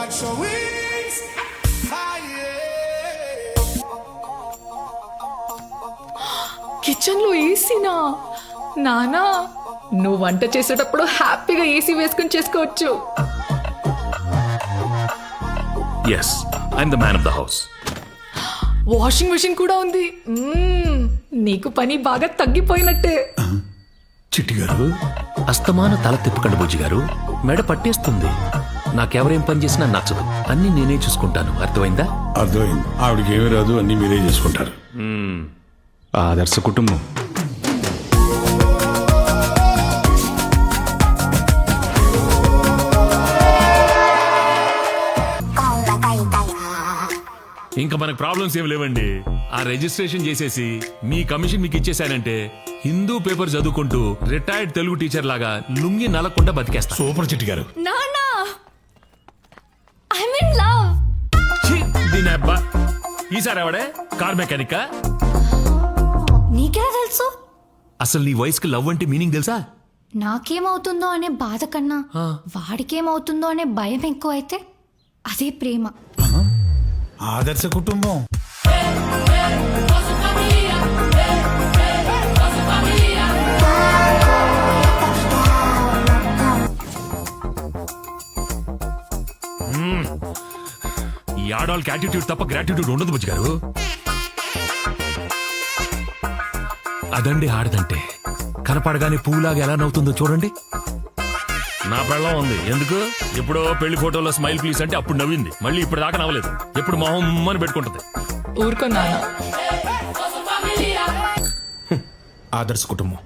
got your wings. Kitchen లో ఏసీనా? నానా, నువ్వు వంట చేసేటప్పుడు హ్యాపీగా ఏసీ వేసుకుని చేసుకోవచ్చు. Yes, I'm the man of the house. Washing machine కూడా ఉంది. నీకు పని బాగా తగ్గిపోయినట్టే. చిట్టి గారు, అస్తమాన తల తిప్పకండి బుజ్జి గారు, మెడ పట్టేస్తుంది. నాకెవరేం పని చేసినా నచ్చదు, అన్ని నేనే చూసుకుంటాను. అర్థమైందా? అర్థమైంది. ఆవిడకి ఏమీ రాదు, అన్ని మీరే చేసుకుంటారు. ఆదర్శ కుటుంబం. ఇంకా మనకు ప్రాబ్లమ్స్ ఏమి లేవండి. ఆ రిజిస్ట్రేషన్ చేసేసి మీ కమిషన్ మీకు ఇచ్చేసానంటే హిందూ పేపర్ చదువుకుంటూ రిటైర్డ్ తెలుగు టీచర్ లాగా లుంగి నలకుండా బతికేస్తా. సూపర్ చిట్టి గారు. నానా, ఐఎమ్ ఇన్ లవ్. దీని అబ్బా, ఈసారి ఎవడే కార్ మెకానిక్? నీకెలా తెలుసు? అసలు నీ వయసుకి లవ్ అంటే మీనింగ్ తెలుసా? నాకేమవుతుందో అనే బాధ కన్నా వాడికేమవుతుందో అనే భయం ఎక్కువైతే అదే ప్రేమ. ఆదర్శ కుటుంబం. ఈ ఆడవాళ్ళకి యాటిట్యూడ్ తప్ప గ్రాటిట్యూడ్ ఉండదు బుజ్జి గారు. అదండి ఆడదంటే. కనపడగానే పువ్వులాగా ఎలా నవ్వుతుందో చూడండి. నా పెళ్ళం ఉంది ఎందుకు, ఎప్పుడో పెళ్లి ఫోటోలో స్మైల్ ప్లీజ్ అంటే అప్పుడు నవ్వింది, మళ్ళీ ఇప్పుడు దాకా నవ్వలేదు. ఎప్పుడు మొహం అని పెట్టుకుంటది. ఊరుకో నానా. ఆదర్శ కుటుంబం.